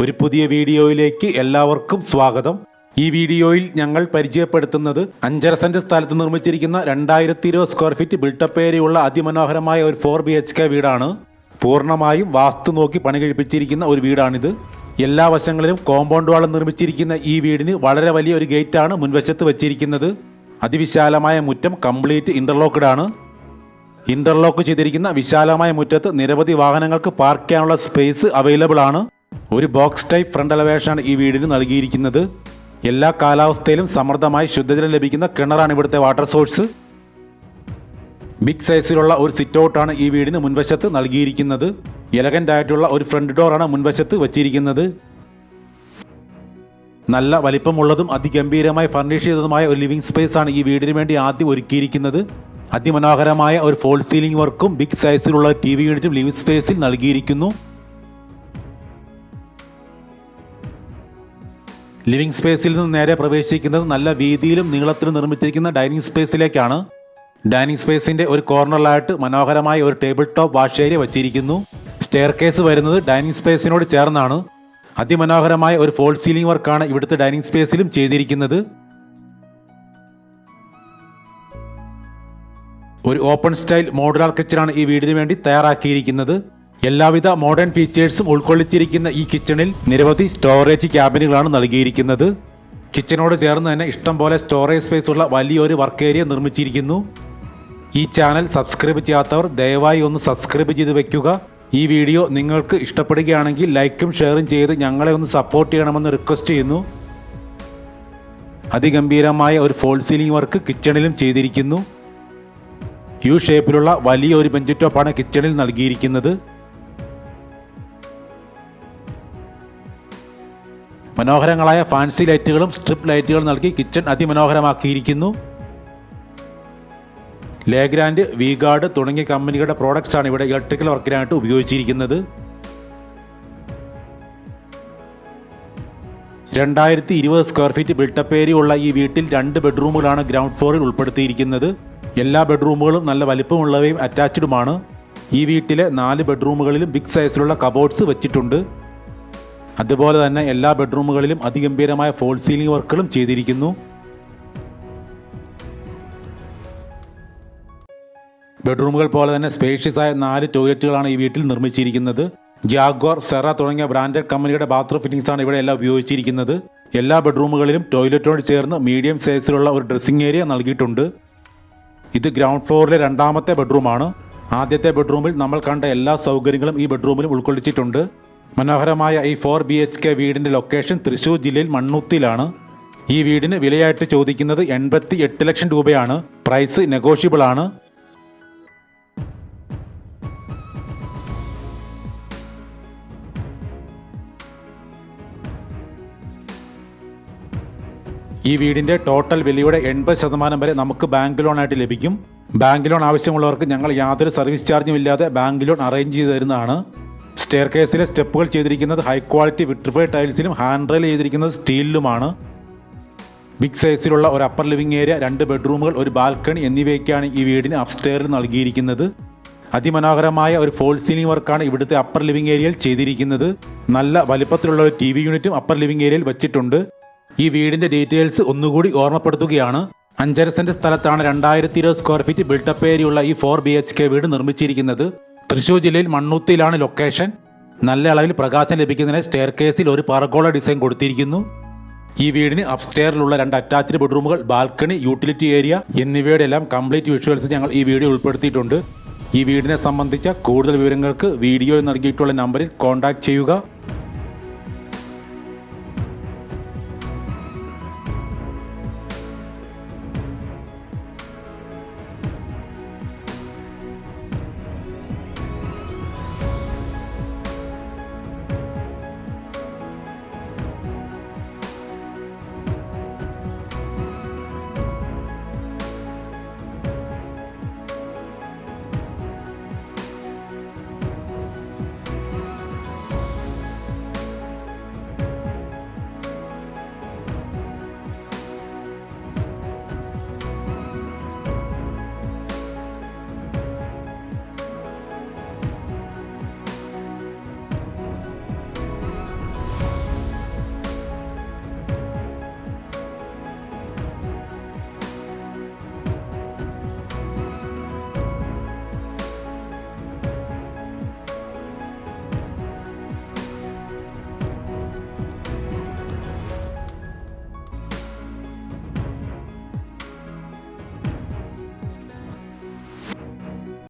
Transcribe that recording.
ഒരു പുതിയ വീഡിയോയിലേക്ക് എല്ലാവർക്കും സ്വാഗതം. ഈ വീഡിയോയിൽ ഞങ്ങൾ പരിചയപ്പെടുത്തുന്നത് 5.5 സെന്റ് സ്ഥലത്ത് നിർമ്മിച്ചിരിക്കുന്ന 2020 സ്ക്വയർ ഫീറ്റ് ബിൽട്ടപ്പ് ഏരിയയുള്ള അതിമനോഹരമായ ഒരു 4 BHK വീടാണ്. പൂർണ്ണമായും വാസ്തു നോക്കി പണി കഴിപ്പിച്ചിരിക്കുന്ന ഒരു വീടാണിത്. എല്ലാ വശങ്ങളിലും കോമ്പൗണ്ട് വാൾ നിർമ്മിച്ചിരിക്കുന്ന ഈ വീടിന് വളരെ വലിയ ഒരു ഗേറ്റാണ് മുൻവശത്ത് വെച്ചിരിക്കുന്നത്. അതിവിശാലമായ മുറ്റം കംപ്ലീറ്റ് ഇന്റർലോക്ക്ഡ് ആണ്. ഇന്റർലോക്ക് ചെയ്തിരിക്കുന്ന വിശാലമായ മുറ്റത്ത് നിരവധി വാഹനങ്ങൾക്ക് പാർക്ക് ചെയ്യാനുള്ള സ്പേസ് അവൈലബിൾ ആണ്. ഒരു ബോക്സ് ടൈപ്പ് ഫ്രണ്ട് എലവേഷനാണ് ഈ വീടിന് നൽകിയിരിക്കുന്നത്. എല്ലാ കാലാവസ്ഥയിലും സമൃദ്ധമായി ശുദ്ധജലം ലഭിക്കുന്ന കിണറാണ് ഇവിടുത്തെ വാട്ടർ സോഴ്സ്. ബിഗ് സൈസിലുള്ള ഒരു സിറ്റ് ഔട്ടാണ് ഈ വീടിന് മുൻവശത്ത് നൽകിയിരിക്കുന്നത്. എലഗന്റ് ആയിട്ടുള്ള ഒരു ഫ്രണ്ട് ഡോറാണ് മുൻവശത്ത് വച്ചിരിക്കുന്നത്. നല്ല വലിപ്പമുള്ളതും അതിഗംഭീരമായി ഫർണിഷ് ചെയ്തതുമായ ഒരു ലിവിംഗ് സ്പേസ് ആണ് ഈ വീടിന് വേണ്ടി ആദ്യം ഒരുക്കിയിരിക്കുന്നത്. അതിമനോഹരമായ ഒരു ഫോൾ സീലിംഗ് വർക്കും ബിഗ് സൈസിലുള്ള TV യൂണിറ്റും ലിവിംഗ് സ്പേസിൽ നൽകിയിരിക്കുന്നു. ലിവിംഗ് സ്പേസിൽ നിന്ന് നേരെ പ്രവേശിക്കുന്നത് നല്ല വീതിയിലും നീളത്തിലും നിർമ്മിച്ചിരിക്കുന്ന ഡൈനിങ് സ്പേസിലേക്കാണ്. ഡൈനിങ് സ്പേസിന്റെ ഒരു കോർണറിലായിട്ട് മനോഹരമായ ഒരു ടേബിൾ ടോപ്പ് വാഷ് ഏരിയ വച്ചിരിക്കുന്നു. സ്റ്റെയർ കേസ് വരുന്നത് ഡൈനിങ് സ്പേസിനോട് ചേർന്നാണ്. അതിമനോഹരമായ ഒരു ഫോൾ സീലിംഗ് വർക്കാണ് ഇവിടുത്തെ ഡൈനിങ് സ്പേസിലും ചെയ്തിരിക്കുന്നത്. ഒരു ഓപ്പൺ സ്റ്റൈൽ മോഡുലാർ കിച്ചണാണ് ഈ വീടിന് വേണ്ടി തയ്യാറാക്കിയിരിക്കുന്നത്. എല്ലാവിധ മോഡേൺ ഫീച്ചേഴ്സും ഉൾക്കൊള്ളിച്ചിരിക്കുന്ന ഈ കിച്ചണിൽ നിരവധി സ്റ്റോറേജ് ക്യാബിനുകളാണ് നൽകിയിരിക്കുന്നത്. കിച്ചണോട് ചേർന്ന് തന്നെ ഇഷ്ടം പോലെ സ്റ്റോറേജ് സ്പേസ് ഉള്ള വലിയൊരു വർക്ക് ഏരിയ നിർമ്മിച്ചിരിക്കുന്നു. ഈ ചാനൽ സബ്സ്ക്രൈബ് ചെയ്യാത്തവർ ദയവായി ഒന്ന് സബ്സ്ക്രൈബ് ചെയ്ത് വെക്കുക. ഈ വീഡിയോ നിങ്ങൾക്ക് ഇഷ്ടപ്പെടുകയാണെങ്കിൽ ലൈക്കും ഷെയറും ചെയ്ത് ഞങ്ങളെ ഒന്ന് സപ്പോർട്ട് ചെയ്യണമെന്ന് റിക്വസ്റ്റ് ചെയ്യുന്നു. അതിഗംഭീരമായ ഒരു ഫോൾ സീലിംഗ് വർക്ക് കിച്ചണിലും ചെയ്തിരിക്കുന്നു. യു ഷേപ്പിലുള്ള വലിയൊരു ബെഞ്ച് ടോപ്പാണ് കിച്ചണിൽ നൽകിയിരിക്കുന്നത്. മനോഹരങ്ങളായ ഫാൻസി ലൈറ്റുകളും സ്ട്രിപ്പ് ലൈറ്റുകളും നൽകി കിച്ചൺ അതിമനോഹരമാക്കിയിരിക്കുന്നു. ലേഗ്രാൻഡ്, വി-ഗാർഡ് തുടങ്ങിയ കമ്പനികളുടെ പ്രോഡക്ട്സ് ആണ് ഇവിടെ ഇലക്ട്രിക്കൽ വർക്കിനായിട്ട് ഉപയോഗിച്ചിരിക്കുന്നത്. 2020 സ്ക്വയർ ഫീറ്റ് ബിൽട്ടപ്പ് ഏരിയ ഉള്ള ഈ വീട്ടിൽ 2 ബെഡ്റൂമുകളാണ് ഗ്രൗണ്ട് ഫ്ലോറിൽ ഉൾപ്പെടുത്തിയിരിക്കുന്നത്. എല്ലാ ബെഡ്റൂമുകളും നല്ല വലിപ്പമുള്ളവയും അറ്റാച്ച്ഡുമാണ്. ഈ വീട്ടിലെ 4 ബെഡ്റൂമുകളിലും ബിഗ് സൈസിലുള്ള കബോർഡ്സ് വെച്ചിട്ടുണ്ട്. അതുപോലെ തന്നെ എല്ലാ ബെഡ്റൂമുകളിലും അതിഗംഭീരമായ ഫോൾ സീലിംഗ് വർക്കുകളും ചെയ്തിരിക്കുന്നു. ബെഡ്റൂമുകൾ പോലെ തന്നെ സ്പേഷ്യസ് ആയ 4 ടോയ്ലറ്റുകളാണ് ഈ വീട്ടിൽ നിർമ്മിച്ചിരിക്കുന്നത്. ജാഗ്വാർ, സെറ തുടങ്ങിയ ബ്രാൻഡഡ് കമ്പനിയുടെ ബാത്റൂം ഫിറ്റിംഗ്സ് ആണ് ഇവിടെ എല്ലാം ഉപയോഗിച്ചിരിക്കുന്നത്. എല്ലാ ബെഡ്റൂമുകളിലും ടോയ്ലറ്റോട് ചേർന്ന് മീഡിയം സൈസിലുള്ള ഒരു ഡ്രസ്സിംഗ് ഏരിയ നൽകിയിട്ടുണ്ട്. ഇത് ഗ്രൗണ്ട് ഫ്ലോറിലെ 2ാമത്തെ ബെഡ്റൂമാണ്. ആദ്യത്തെ ബെഡ്റൂമിൽ നമ്മൾ കണ്ട എല്ലാ സൗകര്യങ്ങളും ഈ ബെഡ്റൂമിലും ഉൾക്കൊള്ളിച്ചിട്ടുണ്ട്. മനോഹരമായ ഈ 4 BHK വീടിൻ്റെ ലൊക്കേഷൻ തൃശ്ശൂർ ജില്ലയിൽ മണ്ണുത്തിയിലാണ്. ഈ വീടിന് വിലയായിട്ട് ചോദിക്കുന്നത് 88 ലക്ഷം രൂപയാണ്. പ്രൈസ് നെഗോഷ്യബിൾ ആണ്. ഈ വീടിൻ്റെ ടോട്ടൽ വിലയുടെ 80% വരെ നമുക്ക് ബാങ്ക് ലോൺ ആയിട്ട് ലഭിക്കും. ബാങ്ക് ലോൺ ആവശ്യമുള്ളവർക്ക് ഞങ്ങൾ യാതൊരു സർവീസ് ചാർജും ഇല്ലാതെ ബാങ്ക് ലോൺ അറേഞ്ച് ചെയ്ത് തരുന്നതാണ്. സ്റ്റെയർ കേസിലെ സ്റ്റെപ്പുകൾ ചെയ്തിരിക്കുന്നത് ഹൈ ക്വാളിറ്റി വിട്രിഫൈഡ് ടൈൽസിലും ഹാൻഡ് റെയിൽ ചെയ്തിരിക്കുന്നത് സ്റ്റീലിലുമാണ്. ബിഗ് സൈസിലുള്ള ഒരു അപ്പർ ലിവിംഗ് ഏരിയ, 2 ബെഡ്റൂമുകൾ, ഒരു ബാൽക്കണി എന്നിവയൊക്കെയാണ് ഈ വീടിന് അപ്സ്റ്റെയറിൽ നൽകിയിരിക്കുന്നത്. അതിമനോഹരമായ ഒരു ഫോൾ സീലിംഗ് വർക്കാണ് ഇവിടുത്തെ അപ്പർ ലിവിംഗ് ഏരിയയിൽ ചെയ്തിരിക്കുന്നത്. നല്ല വലിപ്പത്തിലുള്ള ഒരു TV യൂണിറ്റും അപ്പർ ലിവിംഗ് ഏരിയയിൽ വെച്ചിട്ടുണ്ട്. ഈ വീടിന്റെ ഡീറ്റെയിൽസ് ഒന്നുകൂടി ഓർമ്മപ്പെടുത്തുകയാണ്. 5.5 സെന്റ് സ്ഥലത്താണ് 2020 സ്ക്വയർ ഫീറ്റ് ബിൽട്ടപ്പ് ഏരിയയുള്ള ഈ 4 BHK വീട് നിർമ്മിച്ചിരിക്കുന്നത്. തൃശ്ശൂർ ജില്ലയിൽ മണ്ണുത്തിയിലാണ് ലൊക്കേഷൻ. നല്ല അളവിൽ പ്രകാശം ലഭിക്കുന്നതിന് സ്റ്റെയർ കേസിൽ ഒരു പർഗോള ഡിസൈൻ കൊടുത്തിരിക്കുന്നു. ഈ വീടിന് അപ്സ്റ്റെയറിലുള്ള 2 അറ്റാച്ച്ഡ് ബെഡ്റൂമുകൾ, ബാൽക്കണി, യൂട്ടിലിറ്റി ഏരിയ എന്നിവയുടെ എല്ലാം കംപ്ലീറ്റ് വിഷ്വൽസ് ഞങ്ങൾ ഈ വീഡിയോ ഉൾപ്പെടുത്തിയിട്ടുണ്ട്. ഈ വീടിനെ സംബന്ധിച്ച കൂടുതൽ വിവരങ്ങൾക്ക് വീഡിയോയിൽ നൽകിയിട്ടുള്ള നമ്പറിൽ കോൺടാക്ട് ചെയ്യുക.